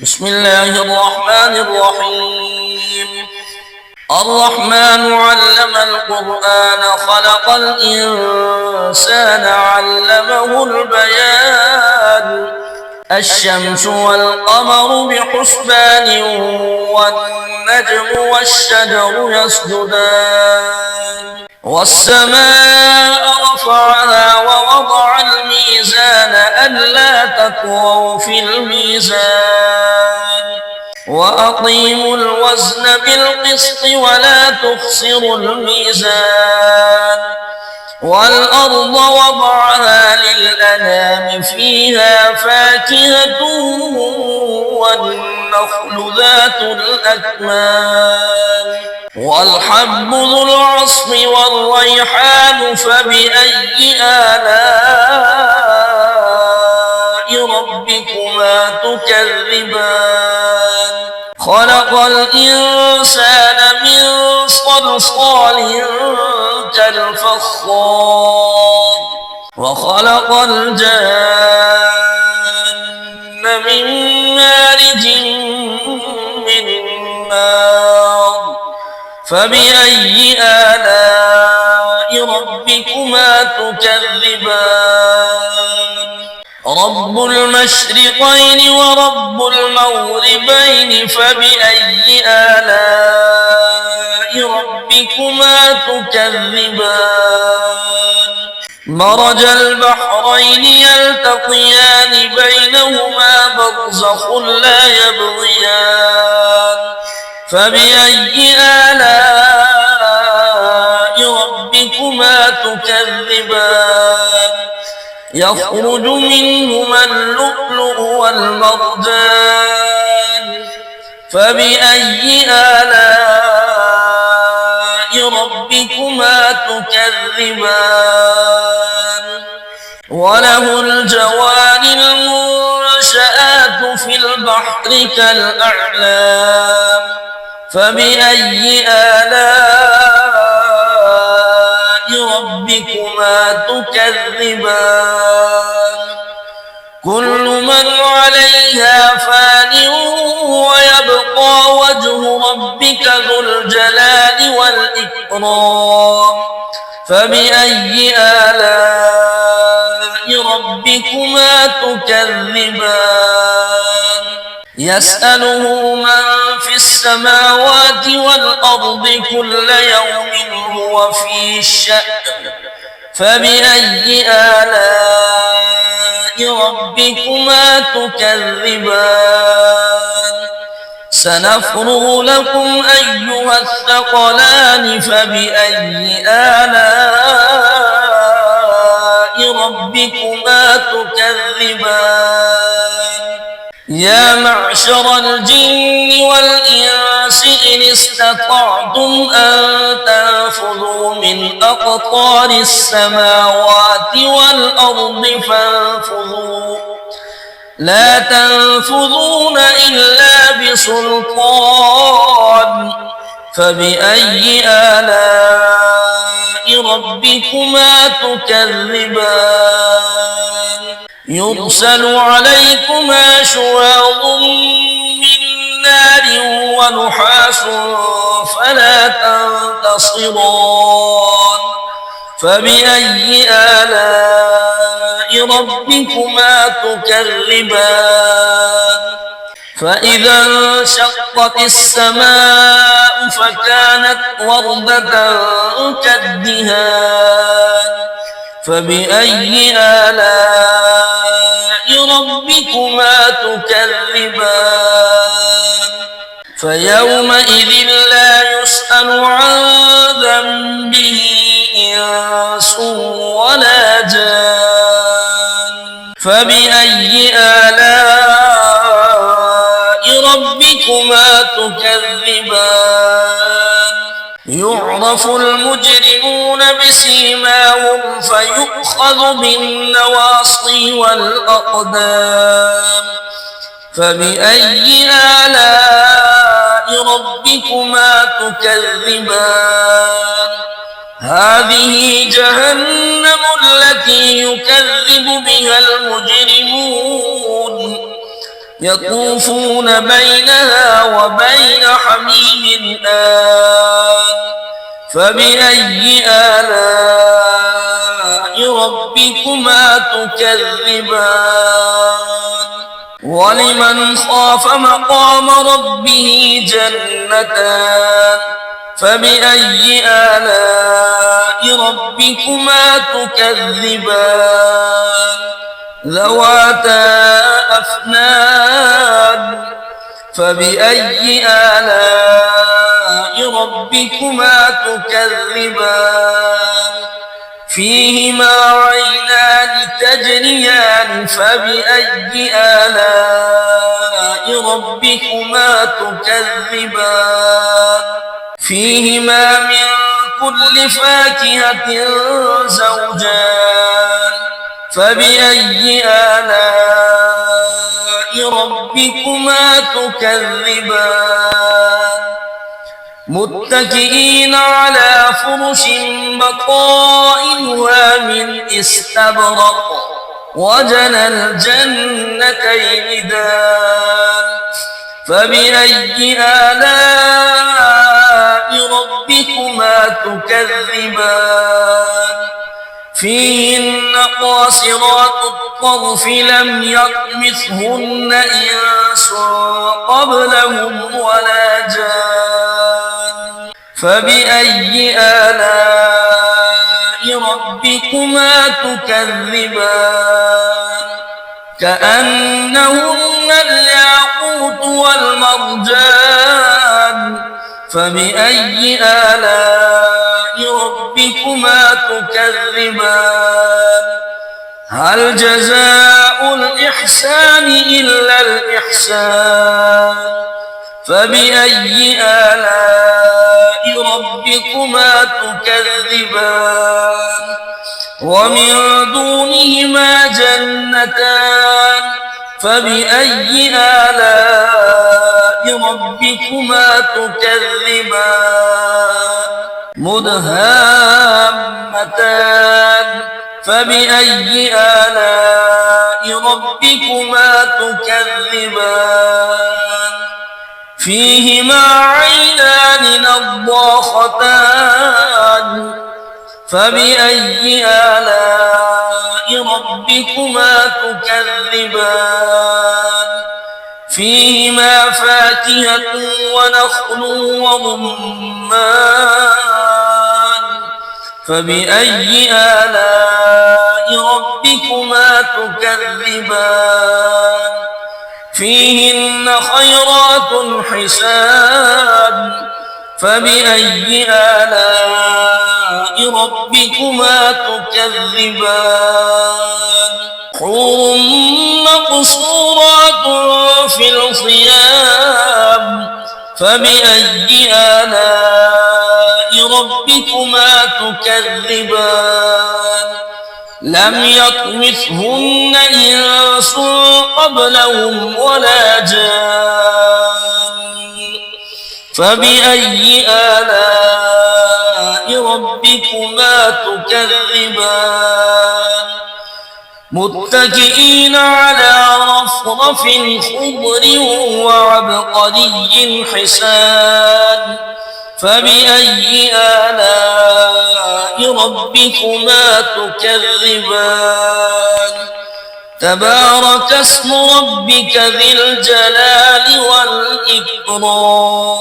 بسم الله الرحمن الرحيم. الرحمن علم القرآن خلق الإنسان علمه البيان. الشمس والقمر بحسبان والنجم والشجر يسجدان والسماء رفعها ووضع الميزان ألا تطغوا في الميزان وأقيموا الوزن بالقسط ولا تخسروا الميزان والأرض وضعها للأنام فيها فاكهة والنخل ذات الأكمام والحب ذو العصف والريحان فبأي آلاء ربكما تكذبان خلق الإنسان من صلصال كالفخار وخلق الجن من مارج من نار فبأي آلاء ربكما تكذبان رب المشرقين ورب المغربين فبأي آلاء ربكما تكذبان مرج البحرين يلتقيان بينهما برزخ لا يبغيان فبأي آلاء ربكما تكذبان يخرج منهما اللؤلؤ والمرجان فبأي آلاء ربكما تكذبان وله الجوار المنشآت في البحر كالأعلام فبأي آلاء ربكما تكذبان كل من عليها فان ويبقى وجه ربك ذو الجلال والإكرام فبأي آلاء ربكما تكذبان يسأله من في السماوات والأرض كل يوم هو في شأن فبأي آلاء ربكما تكذبان سنفرغ لكم أيها الثقلان فبأي آلاء ربكما تكذبان يا معشر الجن والإنس إن استطعتم أن تنفذوا من أقطار السماوات والأرض فانفذوا لا تنفذون إلا بسلطان فبأي آلاء ربكما تكذبان يرسل عليكما شواظ من نار ونحاس فلا تنتصران فبأي آلاء ربكما تكذبان فإذا انشقت السماء فكانت وردة كالدهان فبأي آلاء ربكما تكذبان فيومئذ لا يسأل عن ذنبه إنس ولا جان فبأي آلاء ربكما تكذبان يعرف المجرمون بسيماهم فيؤخذ بالنواصي والأقدام فبأي آلاء ربكما تكذبان هذه جهنم التي يكذب بها المجرمون يطوفون بينها وبين حميم آن فبأي آلاء ربكما تكذبان ولمن خاف مقام ربه جنتان فبأي آلاء ربكما تكذبان ذواتا أفنان فبأي آلاء ربكما تكذبان فيهما عينان تجريان فبأي آلاء ربكما تكذبان فيهما من كل فاكهة زوجان فبأي آلاء ربكما تكذبان متكئين على فرش بطائنها من استبرق وجنى الجنتين دان فبأي آلاء ربكما تكذبان فيهن قاصرات الطرف لم يطمثهن إنس قبلهم ولا جان فبأي آلاء ربكما تكذبان كأنهن الياقوت والمرجان فبأي آلاء ربكما تكذبان هل جزاء الإحسان إلا الإحسان فبأي آلاء ربكما تكذبان ومن دونهما جنتان فبأي آلاء ربكما تكذبان مدهامتان فبأي آلاء ربكما تكذبان فيهما عينان نضاختان فبأي آلاء ربكما تكذبان فيهما فاكهة ونخل ورمان فبأي آلاء ربكما تكذبان فيهن خيرات حسان فبأي آلاء ربكما تكذبان حور مقصورات في الخيام فبأي آلاء ربكما تكذبان لم يطمثهن إنس قبلهم ولا جان فبأي آلاء ربكما تكذبان متكئين على رفرف خضر وعبقري حسان فبأي آلاء ربكما تكذبان تبارك اسم ربك ذي الجلال والإكرام